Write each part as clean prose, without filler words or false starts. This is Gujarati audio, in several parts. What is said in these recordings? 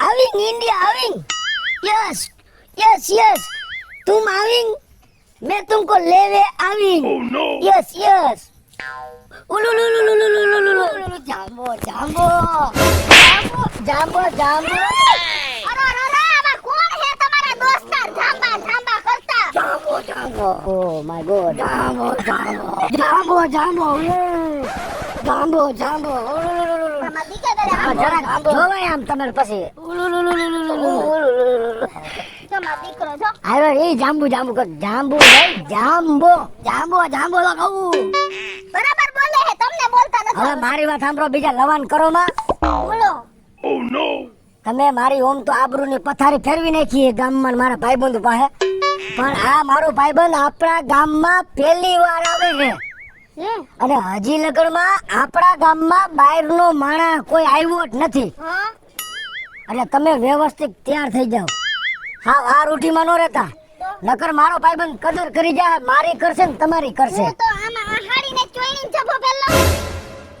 आविंग इंडिया आविंग यस यस यस तुम आविंग मैं तुमको लेवे आविंग यस यस उलुलुलुलुलुलुलुलुलुलुलु जाम्बो जाम्बो जाम्बो जाम्बो અરે અરે અરે આમાં કોણ હે તમારા દોસ્તાર જાંબા જાંબા કરતા जाम्बो जाम्बो ओ माय गॉड जाम्बो जाम्बो जाम्बो जाम्बो जाम्बो जाम्बो તમારા દીકરા જરા જોવાય આમ તમારે પછી તમારા દીકરો જો અરે એ જાંબુ જાંબુ કર જાંબુ નહીં જાંબો જાંબો જાંબો લગાવું બરાબર બોલે હે તમને બોલતા હવે નથી મારી વાત સાંભળો બીજા લવાન કરો માં બોલો તમે મારી ઓમ તો આબરૂની પથારી ફેરવી નાખી એ ગામમાં ને મારા ભાઈબંધ પાસે પણ આ મારો ભાઈબંધ આપણા ગામમાં પહેલી વાર આવે છે હે અને હજી લગનમાં આપણા ગામમાં બહારનો માણસ કોઈ આવ્યો જ નથી હા એટલે તમે વ્યવસ્થિત તૈયાર થઈ જાઓ હા આ રૂટીમાં નો રહેતા નકર મારો ભાઈબંધ કદર કરી જાય મારી કરશે ને તમારી કરશે હું તો આમાં આહાડીને ચોઈણીને જભો પેલો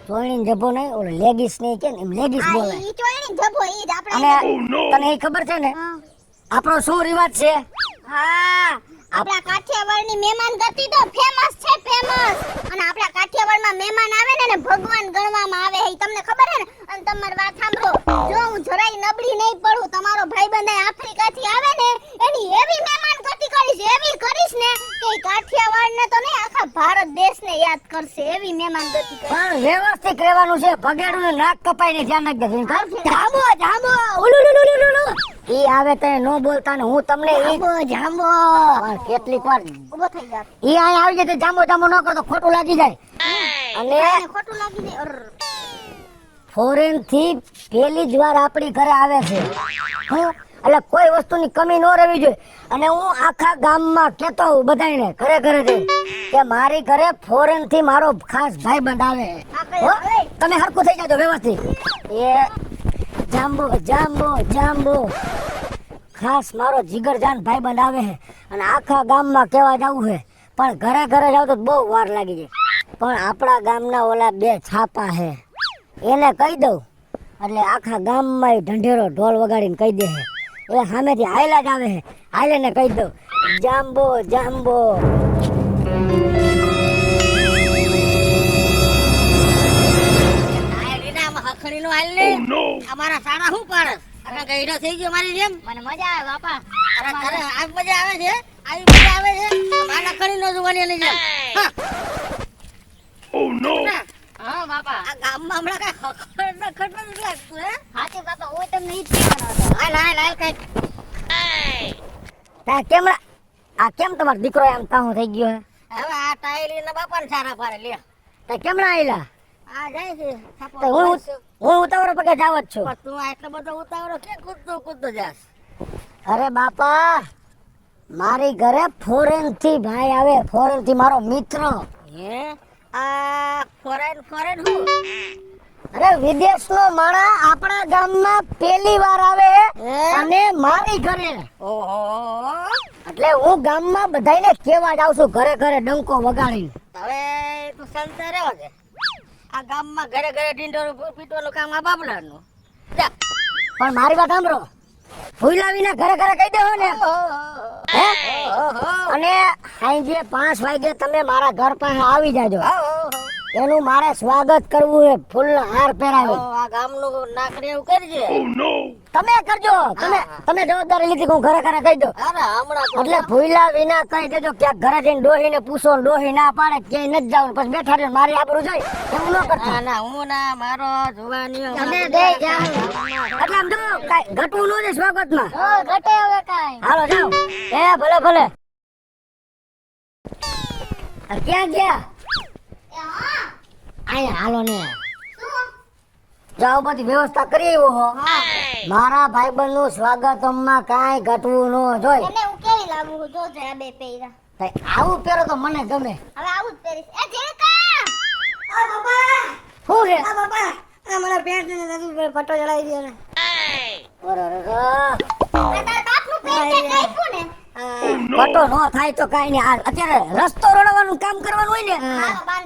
ચોઈણી જભો નહીં ઓલો લેગીસ નહીં કે ને, એમ લેગીસ બોલે ઈ ચોઈણીને જભો ઈ જ અને આપણે તને એ ખબર છે ને હા. આપણો શું રિવાજ છે હા આપણા કાઠિયાવાડ કાઠિયાવાડની મહેમાન ગતિ તો ફેમસ છે ફેમસ. અને આપણા કાઠિયાવાડમાં મહેમાન આવે ને ભગવાન ગણવામાં આવે છે. ઈ તમને ખબર છે ને? અને તમારી વાત સાંભળો, જો હું જરાય નબળી નહીં પડું, તમારો ભાઈબંધ અહીં આફ્રિકાથી આવે ને એની એવી મહેમાન ગતિ કરીશ ને કે ઈ કાઠિયાવાડને તો નહીં આખા ભારત દેશને યાદ કરશે એવી મહેમાન ગતિ કરીશ. પણ વ્યવસ્થિત રહેવાનું છે. ભગેડું ને નાક કપાઈને ધ્યાન રાખજે. જાંબો જાંબો ઉલુલુલુલુલુ. ઈ આવે તો નો બોલતા ને હું તમને જાંબો પણ કેટલીક વાર ઊભો થઈ જા. ઈ અહીં આવી જાય તો જાંબો જાંબો ન કરતો ખોટું લાગી જાય. અને એને ખોટું લાગી જાય. ફોરેન થી પહેલી જ વાર આપણી ઘરે આવે છે. હં? એટલે કોઈ વસ્તુની કમી ન રહેવી જોઈએ. અને હું આખા ગામમાં કહેતો હોઉં બધાયને ઘરે ઘરે જઈ કે મારી ઘરે ફોરેન થી મારો ખાસ ભાઈબંધ આવે. હો? તમે હરખું થઈ જાજો વ્યવસ્થિત. એ જાંબો જાંબો જાંબો ખાસ મારો જીગરજાન ભાઈબંધ આવે છે અને આખા ગામમાં કહેવા જવું છે. પણ ઘરે ઘરે જાવ તો બહુ વાર લાગી જાય. પણ આપણા ગામના ઓલા બે છાપા છે એને કહી દઉં એટલે આખા ગામમાં ઢંઢેરો ઢોલ વગાડીને કહી દે છે. એટલે સામેથી હાયલા જ આવે છે. હાલે ને કહી દઉં જાંબો જાંબો. અમારા સાડા શું પાડે ગઈડો થઈ ગયો મારી જેમ. મને મજા આવે બાપા. અરે આ મજા આવે છે, આવી મજા આવે છે. મારા ખરી નો જોવાની એની જેમ. હા. હા બાપા. આ ગામમાં હમણાં કઈ ખબર નથી લાગતું હે. હાચે બાપા ઓય તમને ઈ જ કહેવાનો હતો. હાલ કઈ. આ કેમ તમારો દીકરો આમ તાહું થઈ ગયો હે? હવે આ ટાયરી ના બાપા ને સારા પાડે લે. તે કેમ ના આયલા? આ જાય છે. તો હું ઉતાવળો પગે જાવ જ છું. પણ તું આટલો બધો ઉતાવળો કે કૂદતો જાસ. અરે બાપા મારી ઘરે ફોરેન થી ભાઈ આવે. ફોરેન થી મારો મિત્ર. હે આ ફોરેન હું અરે વિદેશનો માણા આપણા ગામમાં પહેલી વાર આવે અને મારી ઘરે. ઓહો એટલે હું ગામમાં બધાયને કહેવા જાઉં છું ઘરે ઘરે ડંકો વગાડીને. હવે તું સંતા રહેવા દે. આ ગામમાં ઘરે ઘરે ઢીંઢોરું પીટવાનું કામ આ બાબલાનું. જા. પણ મારી વાત સાંભળો, ભૂલાવીને ઘરે ઘરે કહી દેવો ને. હે? અને સાંજે 5 વાગે તમે મારા ઘર પાસે આવી જાજો. એનું મારે સ્વાગત કરવું છે ફૂલના હાર પહેરાવી. આ ગામનું નાકડી એવું કરજે. તમે કરજો. તમે જવાબદારી લીધી કે હું ઘરે ઘરે કહી દઉં. અરે હમણાં તો એટલે ભૂલા વિના કહી દેજો ક્યાંક ઘરે જઈને ડોહીને પૂછો, ડોહી ના પાડે ક્યાંય નથી જવાનું પછી બેઠા રહ્યો મારી આબરૂ જાય એવું ન કરતા. ના હું ના મારો જુવાની તમે બે જાઓ. એટલે આમ જો કાંઈ ઘટવું ન છે સ્વાગતમાં. ઘટે હવે કાઈ. હાલો જાઓ. એ ભલે ભલે. આ ક્યાં ગયા? અહીંયા હાલો ને. જાઓ બધી વ્યવસ્થા કરી આવ્યો હો. મારા ભાઈબંધ નું સ્વાગતમાં કાંઈ ઘટવું ન જોઈએ. એને હું કેવી લાગુ છું જોજે આ બે પહેર્યા. ભાઈ, આવું પહેરો તો મને ગમે. હવે આવું જ પહેરીશ. એ ઝીણકા! શું છે? મારા પેન્ટ ને પટ્ટો ચડાવી દે ને. આ તારા બાપનું પેટ છે કાપ્યું ને. પટો નો થાય તો કાંઈ નહીં. આ અત્યારે રસ્તો રોડવાનું કામ કરવાનું હોય ને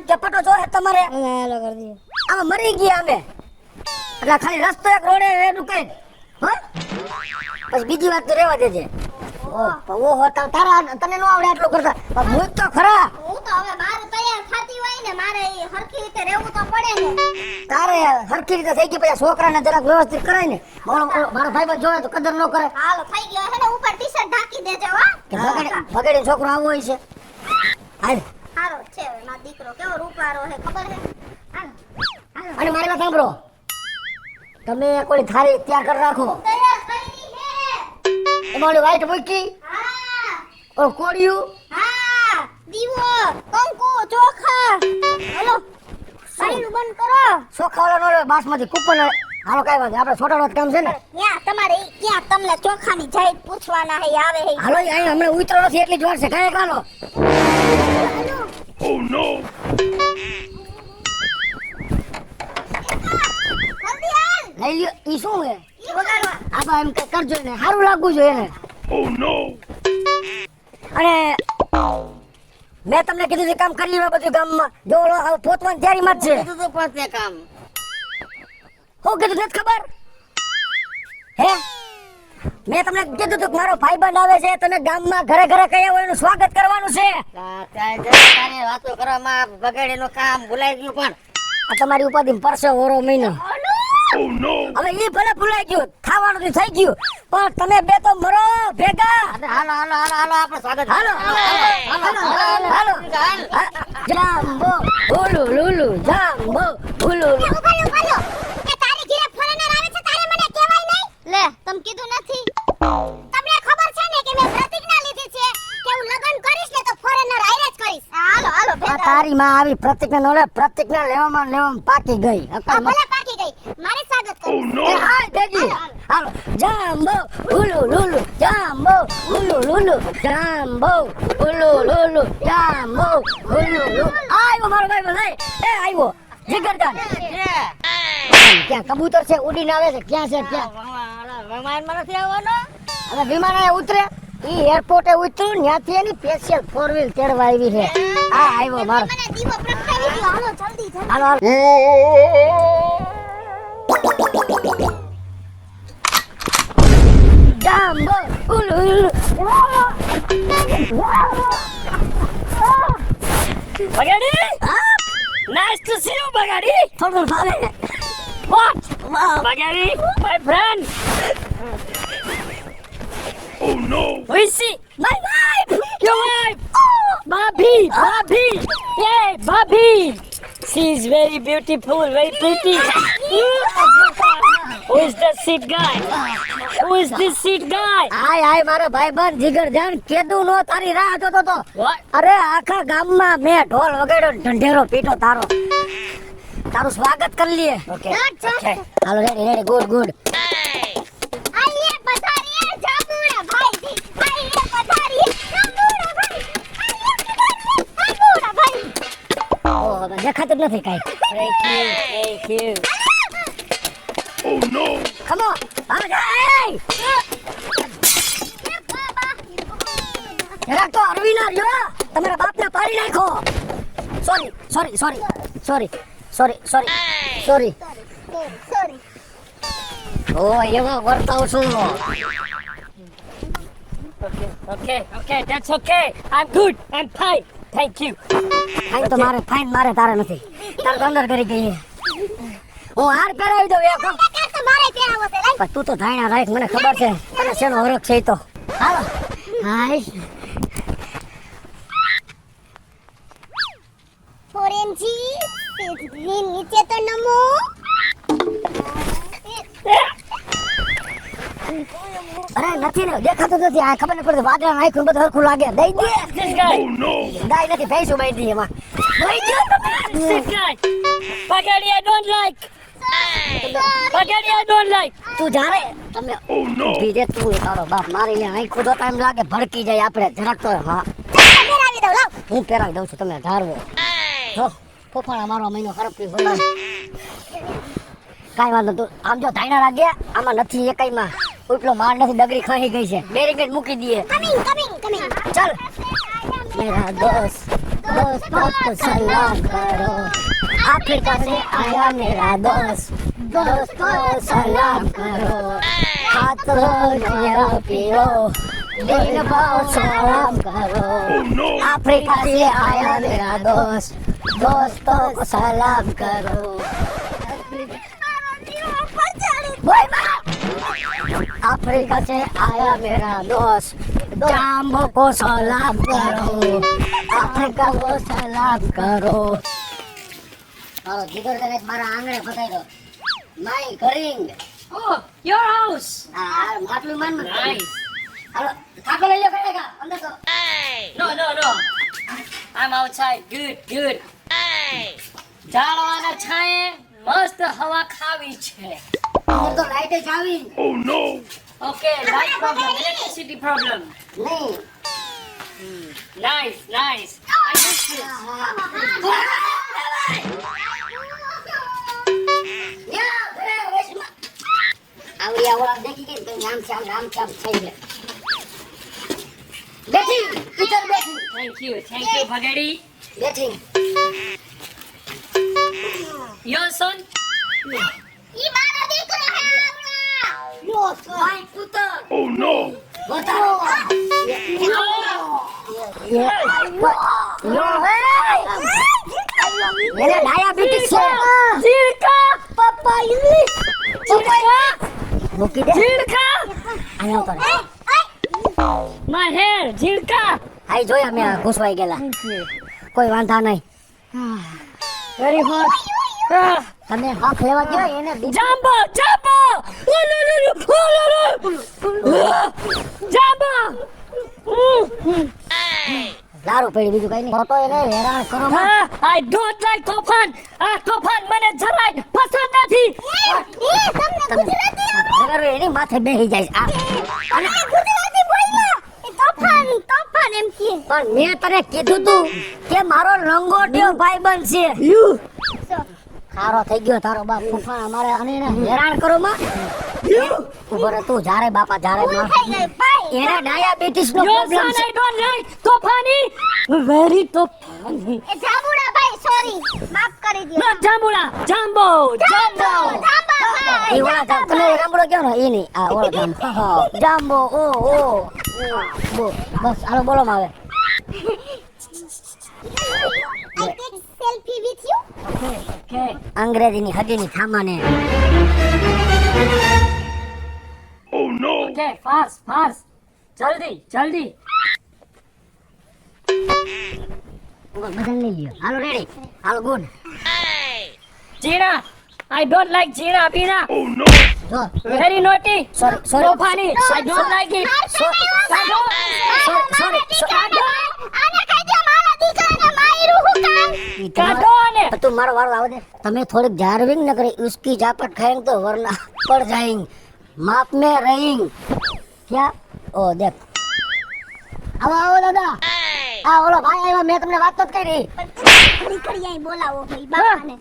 કે પટો જોહે તમારે. હાલો કરી દઈએ. આમાં મરી ગયા અમે એટલે ખાલી રસ્તો એક રોડે એનું કઈ પછી બીજી વાત તો રહેવા દેજે. ઓહો તારા તને નો આવડે આટલું કરતા. પણ હું તો ખરા. હું તો હવે બહાર તૈયાર થતી હોય ને મારે ઈ હરખી રીતે રહેવું તો પડે ને. તારે હરખી રીતે થઈ ગઈ પછી છોકરાને જરાક વ્યવસ્થિત કરાય ને. મારો ભાઈ જોવે તો કદર ન કરે. હાલો થઈ ગયો હે ને ઉપર ટી-શર્ટ ઢાંકી દેજો હો. ભગેડી છોકરો આવો હોય છે. હાલ. હારો છે હવે મારો દીકરો કેવો રૂપારો હે ખબર હે. હાલો અને મારી વાત સાંભળો, તમે કોઈ થાળી તૈયાર કરી રાખો. તૈયાર કરી હે. એમાં ઓલી વાઈટ મૂકી, હા ઓલું કોળિયું, હા દીવો કંકુ ચોખા. હાલો સાઈનું બંધ કરો. ચોખા વાળા બાસમતી કૂપન. હાલો કાંઈ વાત નહીં, આપણે છોટાડવાનું કામ છે ને. ત્યાં તમારે ઈ ક્યાં તમને ચોખાની જાય પૂછવાના હે આવે હે. હાલો અહીં હમણાં ઉતરો નથી એટલી જ વાર છે. કાંઈ કાલો જલ્દી હાલ. લઈ લ્યો. ઈ શું હે? ઈ વગાડવા. આ તો એમ કંઈક કરજો ને સારું લાગવું જોઈએ એને. અને મેં તમને કીધું છે કામ કરી લેવા બધું ગામમાં. જો ઓલો હવે પોતવાની તૈયારીમાં જ છે. કીધું તો પોતે કામ. હું કીધું નથી ખબર હે? મેં તમને કીધું હતું કે મારો ભાઈબંધ આવે છે, તમે ગામમાં ઘરે ઘરે કયા હોય એનું સ્વાગત કરવાનું છે. તારી વાતો કરવામાં બગાડેનું કામ ભૂલાઈ ગયું પણ આ તમારી ઉપાધિ પરસે ઓરો મહિનો. હવે ઈ ભલે ભૂલાઈ ગયું, ખાવાનું તો થઈ ગયું, પણ તમે બે તો મરો ભેગા. હાલો હાલો હાલો હાલો આપણે સ્વાગત હાલો હાલો જાંબો ઉલુ લુલુ જાંબો ઉલુ લુલુ. કે તારી ઘરે ફોરેનર આવે છે તારે મને કહેવાય નહીં? લે તમ કીધું નથી? તમને ખબર છે ને કે મેં પ્રતિજ્ઞા લીધી છે કે હું લગ્ન કરીશ ને તો ફોરેનર હારે જ કરીશ. હાલો હાલો આ ભેગા. તારી માં આવી પ્રતિજ્ઞા નોલે પ્રતિજ્ઞા લેવામાં પાકી ગઈ. આ ભલે પાકી ગઈ, મારે સ્વાગત કરવું. એ હાય દેજી. હાલો જાંબો ઉલુ લુલુ જાંબો ઉલુ લુલુ જાંબો ઉલુ લુલુ જાંબો ઉલુ લુલુ. આયો મારો ભાઈ ભાઈ એ આયો જીગરદાન. ક્યાં કબૂતર છે ઉડીને આવે છે? ક્યાં છે ક્યાં? વિમાનમાં નથી આવવાનો. હવે વિમાન આયા ઉતરે ઈ એરપોર્ટે ઉતર્યું, ત્યાંથી એની સ્પેશિયલ 4 વ્હીલ તેડવા આવી છે. આ આવ્યો મારો. મને દીવો પ્રગટાવી દ્યો. હાલો જલ્દી જલ્દી. હાલો હાલો. જાંબો ઉલુ Lulu. Bagadi? Nice to see you, Bagadi. થોડું ભાવે. What? વાહ. Bagadi, my friend. Oh no! Who is she? My wife. Your wife. Bobby, Bobby. Yeah, Bobby. She is very beautiful, very pretty. Who is the sweet guy? Who is this sweet guy? હાય હાય મારો ભાઈબંધ જીગરજાન કેદું નો તારી રાહ જોતો તો. What? અરે આખા ગામમાં મેં ઢોલ વગાડ્યો, ઢંઢેરો પીટો તારું સ્વાગત કરી લઈએ. Okay. Okay. હાલો રેડી રેડી ગુડ ગુડ. આઈએ પધારીએ જાંબુડા ભાઈજી. આઈએ પધારીએ જાંબુડા ભાઈ. આઈએ પધારીએ જાંબુડા ભાઈ. ઓહો દેખાતું જ નથી કાઈ. Thank you, thank you. Oh no! ખમો હાલો જાય. જરાક તો હરવી ના રહ્યો, તમારા બાપને પાડી નાખો. Sorry sorry sorry sorry sorry sorry sorry. Sorry. ઓ એવો વર્તાવ છું. Okay, that's okay. I'm good, I'm fine. Thank you. Fine તો મારે ફાઈન મારે તારે નથી. તારે તો અંદર કરી ગઈ. હું હાર પહેરાવી દઉં એક. કાકા તો મારે પહેરાવો છે લઈ. પણ તું તો ધાયણા રાખ, મને ખબર છે તને શેનો હરખ છે ઈ તો. હાલો હાય. ફોરેનજી સીધી નીચે તો નમો. અરે નથી ને દેખાતું નથી. આ ખબર ન પડતી વાદળા નાખ્યું બધું હરખું લાગે. દઈ દે. This guy. Oh no! દાઈ નથી ભેંસું બાઈ દી એમાં. દઈ દે તમે. This guy. Bagadi, I don't like. Bagadi, I don't like. તું જારે તમે Oh no! બીજે તું તારો બાપ મારી લે આંખું તો ટાઈમ લાગે ભડકી જાય આપણે જરાક તો. હા પહેરાવી દઉં લાવ. હું પહેરાવી દઉં છું તમે ધારવો. જો ફોફાણા મારો મહિનો ખરાબ થઈ ગયો. કાંઈ વાંધો તું આમ જો ધાયણા લાગ્યા આમાં નથી એકાઈમાં. ઉપલો માર નથી ડગરી ખાઈ ગઈ છે. બેરીકેડ મૂકી દઈએ. કમિંગ. चल मेरा दोस्त दोस्तों को सलाम करो. अफ्रीका से आया मेरा दोस्त दोस्तों को सलाम करो. खातरो मेरा पियो दिल बहुत सलाम करो. Oh no! अफ्रीका से आया मेरा दोस्त दोस्तों को सलाम करो. बोल माँ. अफ्रीका से आया मेरा दोस्त जाम्बो को सलाम करो. अफ्रीका को सलाम करो. हालो जिगर करे मारा आंगणे बताई दो. माय करिंग. Oh, your house. हां માટલું માન મત. Nice. હાલો ખાકો લઈ લો કરેગા અંદર તો. No. I'm outside. Good. ઝાડવાના છાંયે મસ્ત હવા ખાવી છે. અંદર તો લાઈટ જ આવી Oh no! Okay, light problem, electricity problem. નહીં. Nice. I miss this. આવડી આવડા દેખી કે તો નામ ચામ થઈ ગયા. બેઠી ઇધર બેઠી Thank you, Bagadi. બેઠી. Your son? ઈ મારો દીકરો હે આવડા. ભાઈ પુત્ર Oh no! બતાવો એને ડાયાબિટીસ છે ઝીણકા પપ્પા ઇંગ્લિશ ઝીણકા મૂકી દે ઝીણકા અહીંયા ઉતર my hair ઝીણકા આઈ જોયા મેં ઘૂસવાઈ ગયેલા કોઈ વાંધા નહીં very hot તમે હક લેવા ગયો એને Jumbo Jumbo Jumbo દારૂ પડી બીજું કઈ નહીં ખોટો એને હેરાન કરો માં. I don't like તોફાન આ તોફાન મને જરાય પસંદ નથી તમે બરાબર એની માથે બેસી જાય આ અને ગુજરાતી બોલમાં એ તોફાન તોફાન એમ કે પણ મેં તને કીધું તું કે મારો લંગોટિયો ભાઈબંધ છે ખારો થઈ ગયો તારો બાપ ફૂફા અમારે અને એને હેરાન કરો માં ઉપર તું જારે બાપા જારે માં થઈ ગઈ ભાઈ એને ડાયાબિટીસ નો Your પ્રોબ્લેમ son છે I don't like તોફાની very તોફાની એ જાબુડા ભાઈ સોરી માફ કરી દો ના જાંબુડા Jumbo Jumbo જાંબા ભાઈ એ ઓલા જામ તમે રામડો કયો ને એ નહીં આ ઓલા જામ જાંબો ઓ બો બસ હાલો બોલો માં હવે I take selfie with you okay અંગ્રેજીની હદીની થામાને Oh no! okay fast જલ્દી બદલ નહીં લ્યો હાલો રેડી હાલો ગુડ જીણા I don't like જીણા પીણા Oh no! જો very naughty સોરી તોફાની I don't like it sorry આને કહી દો મારા દીકરાને માર્યું હું કામ કાઢો આને તું મારો વાળ લાવ દે તમે થોડીક જારવિંગ ન કરી उसकी झापट खाएंगे तो वरना पड़ जाएंगे माप में रहेंगे क्या ओ देख આવો દાદા આ ઓલો ભાઈ આવ્યો મેં તમને વાત નથી કરી કરી આઈ બોલાવો ભાઈ બાપાને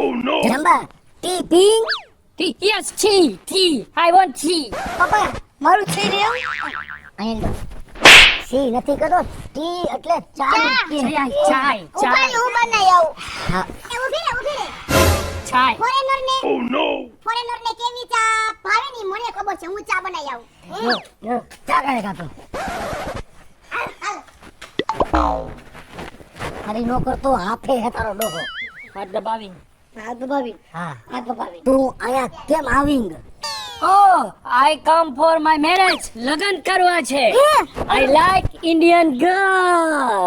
Oh no! જંબા ટી પિંગ tea yes tea I want tea પપ્પા મારું છે રે અહીં સી નથી કરતો ટી એટલે ચા ચાય ઉભાઈ હું બનાવી આવું હા એ ઊભી રે ચાય Oh no! ફોરેનર ને કેવી ચા ભાવે ની મને ખબર છે હું ચા બનાવી આવું ચા કરે કાતો અરે નો કરતો હાથે હે તારો ડોહો હાથ દબાવી હાથ દબાવી હા હાથ દબાવી તું અહીંયા કેમ આવીંગ Oh, I come for my marriage. લગન કરવા છે. I like Indian girl.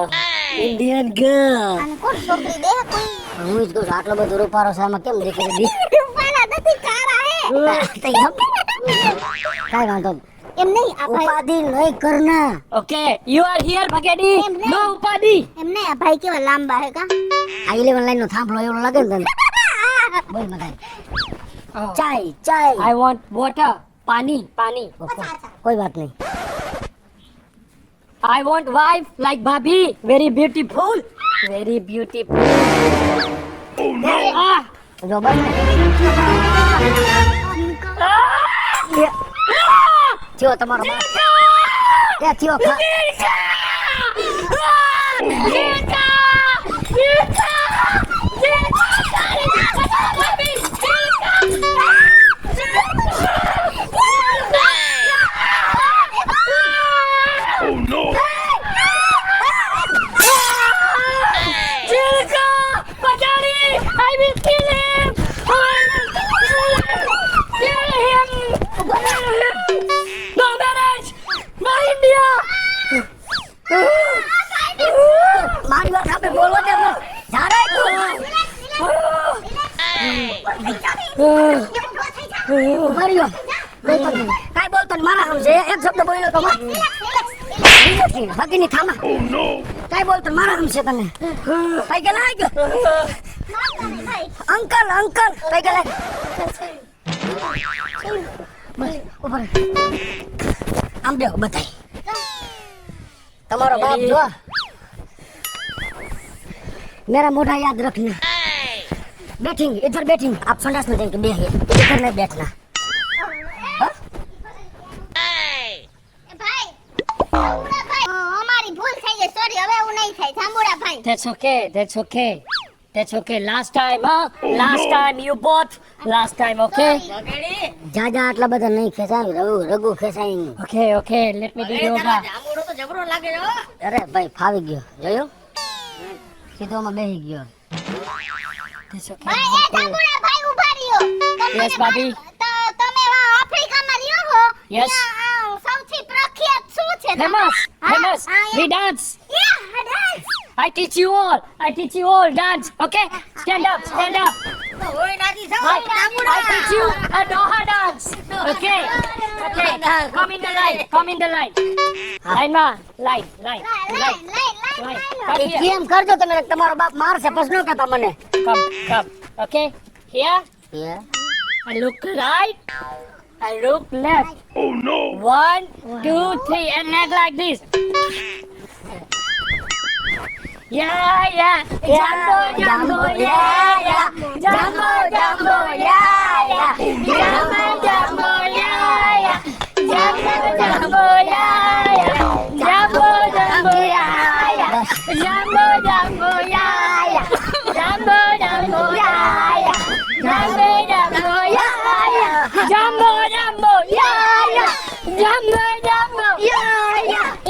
Indian girl અને કોણ છોકરી દે કોઈ હું જ કહું છું, આટલો બધો રૂપારો છે આમાં કેમ દેખાય દી વાલા નથી કાળા હે કાઈ વાંધો નહીં. એમ નહીં આ ભાઈ ઉપાધિ નહીં કરના Okay, you are here, Bhagedi. એમ નહીં. No ઉપાધિ. એમ નહીં આ ભાઈ કેવા લાંબા હે કા આ 11 લાઈન નો થાંભલો એવો લાગે ને તને બોલ મગાઈ ચાય ચાય I want water. પાણી. કોઈ વાત નહીં I want wife like Bhabhi. Very beautiful. Very beautiful. Oh no! Ah. જો બસ ને. થયો તમારો બાપ એ થયો Oh no! I will kill him. Kill him. No marriage. No India. મારી વાત આપણે બોલવા દે અમને. જારે તું ઉભા રહ્યો. કાંઈ બોલતો નહીં, મારા સામે છે. એક શબ્દ બોલ્યો તો બાકીની થામા Oh no! કાંઈ બોલતો નહીં, મારા સામે છે તને કઈ ગયેલા આવી ગયો અંકલ કઈ ગયેલા બસ ઉપર આમ દેખો બતાય તમારો બાપ જો मेरा मोटा याद रखना बैठेंगे इधर बैठेंगे आप संडास में जाएंगे बैठिए इधर नहीं बैठना એ ભાઈ જાંબુડા ભાઈ અમારી ભૂલ થઈ ગઈ સોરી હવે એવું નહીં થાય જાંબુડા ભાઈ That's okay. Last time, huh? Oh, Last no. time you both. Last time, okay? Sorry. જાજા આટલા બધા નહીં ખેંચાય, રઘુ ખેંચાય નહીં. Okay, let me do અરે, તારો yoga. જાંબુડો તો જબરો લાગે છે હો. અરે ભાઈ ફાવી ગયો, જોયો સીધોમાં બેસી ગયો. This okay. ભાઈ એ જાંબુડા ભાઈ ઉભા રહ્યો. Yes, ભાભી. તમે આફ્રિકામાં રહ્યો હો. Yes. ત્યાં, સૌથી પ્રખ્યાત શું છે? Famous, હા, famous. હા, We dance. Yeah, dance. I teach you all dance. Okay, stand up. તો હોય નાથી જાઓ, I teach you a Doha dance. Okay. Come in the line. Line માં, line. લાઈ. એ કેમ કરજો તમે, તમારો બાપ મારશે પછી ન કહેતા મને. Come. Okay. Here. Yeah. I look right. I look left. Oh no! 1, 2, 3, and leg like this. Yeah. Jumbo, yeah. Jumbo, yeah. Jumbo, yeah. Jumbo, yeah. Jumbo, yeah. Jumbo, yeah. Jumbo, yeah. Jumbo, yeah. Jumbo, yeah. Jumbo, yeah.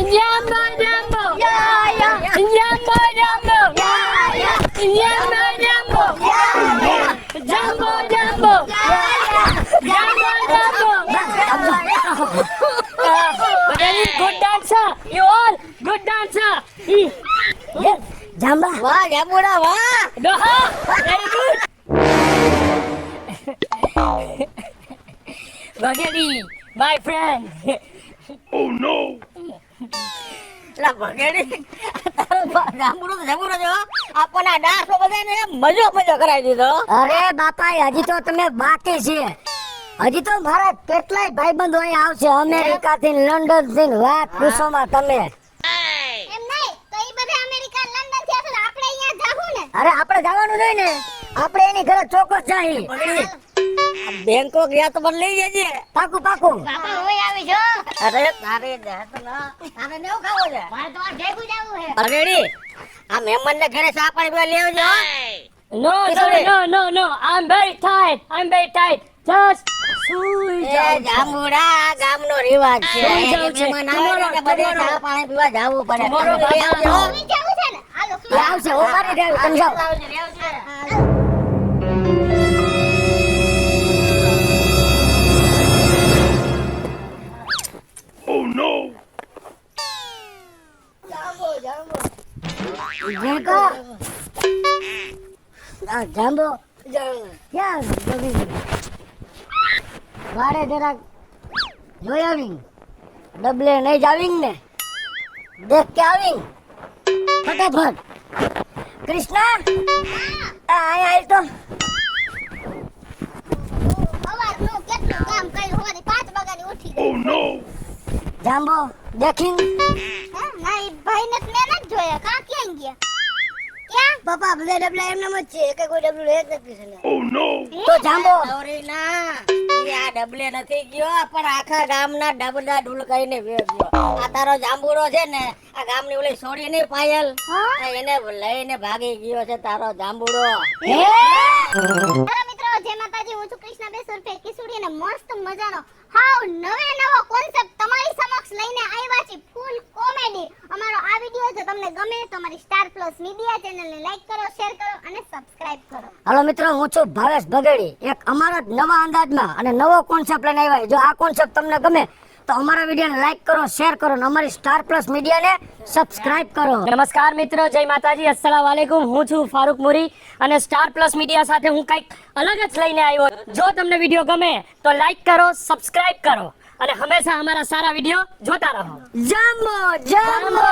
Jumbo, yeah. Jumbo, Very good dancer. You all good dancer. જાંબા વાહ જાંબુડા વાહ. Doha, very good. Bagari, my friend. Oh no! લા ભગેડી, તારો જાંબુડો તો જબરો છે હો. આપણને આ ડાન્સો બધાને મજો કરાવી દીધો. અરે બાપા હજી તો તમે બાકી છે. હજી તો મારા કેટલાય ભાઈબંધો અહીંયા આવશે, અમેરિકા થી, લંડન થી. વાત પૂછોમાં તમે. એમ નહીં, તો ઈ બધા અમેરિકા, લંડન થી હશે, તો આપણે અહીંયા જાવું ને. અરે આપણે જવાનું નહીં ને, આપણે એની ઘરે ચોક્કસ જાય. ભગેડી, આ બેંકોક ગયા તો મને લઈ જજે. પાકું પાકું. બાપા હોય આવી જો. અરે તારે જાત ના, તારે ને એવું ખાવું છે. મારે તો આ ભેગું જાવું છે. ભગેડી, આ મહેમાનને ઘરે ચા પાણી પીવા લઈ આવજો હો. No. I'm very tired. Just સુઈ એ જાઓ. જાંબુડા ગામનો રિવાજ છે. સુઈ જાવ છે. મહેમાન આવે એટલે બધે ચા પાણી પીવા જાવું પડે. તમારો તમે લઈ આવજો હો. સુઈ જાવું છે ને. હાલો એ સુઈ આવશે, હું મારી ડ્રાઈવ, તમે જાઓ. આવજો, લઈ આવજો. Oh no! ઝીણકા. આ જાંબો ક્યાં ગમી ગઈ? વાડે જરાક જોઈ આવી, ડબલે નહીં જાવી ને, દેખ કે આવી ફટાફટ. કૃષ્ણા અહીંયા આવી તો. સવારનું કેટલું કામ કર્યું હોવાની 5 વાગ્યાની ઉઠી ગઈ. Oh no! જાંબો દેખીન હા, ના ઈ ભાઈને તો મેં નથી જોયા. કાં ક્યાં ગયા? ક્યાં? પપ્પા બધા ડબલા એમનેમ જ છે, એકે કોઈ ડબલું એક નથી છે. Oh no! તો જાંબો ગૌરી ના, ઈ આ ડબલે નથી ગયો, પણ આખા ગામના ડબલા ઢુલકાઈને વેર ગયો. આ તારો જાંબુડો છે ને, આ ગામની ઓલી છોડી નહીં પાયલ, આ એને લઈને ભાગી ગયો છે તારો જાંબુડો. હેલો મિત્રો, જય માતાજી. હું છું કૃષ્ણા બેસુરફે કિશોરી અને મસ્ત મજાનો હાવ નવો કોન્સેપ્ટ તમારી સમક્ષ લઈને આવ્યા છે. Full comedy. અમારો આ વિડિયો જો તમને ગમે તો અમારી સ્ટાર પ્લસ મીડિયા ચેનલને લાઈક કરો, શેર કરો અને સબસ્ક્રાઇબ કરો. હાલો મિત્રો, હું છું ભાવેશ બગેડી, એક અમારા જ નવા અંદાજમાં અને નવો કોન્સેપ્ટ લઈને આવ્યા. જો આ કોન્સેપ્ટ તમને ગમે તો અમારા વિડીયોને લાઈક કરો, શેર કરો અને અમારી સ્ટાર પ્લસ મીડિયાને સબસ્ક્રાઇબ કરો. નમસ્કાર મિત્રો, જય માતાજી, અસ્સલામ વાલેકુમ. હું છું ફારૂક મુરી અને સ્ટાર પ્લસ મીડિયા સાથે હું કંઈક અલગ જ લઈને આવ્યો. જો તમને વિડીયો ગમે તો લાઈક કરો, સબસ્ક્રાઇબ કરો અને હંમેશા અમારા સારા વિડીયો જોતા રહો. જાંબો જાંબો.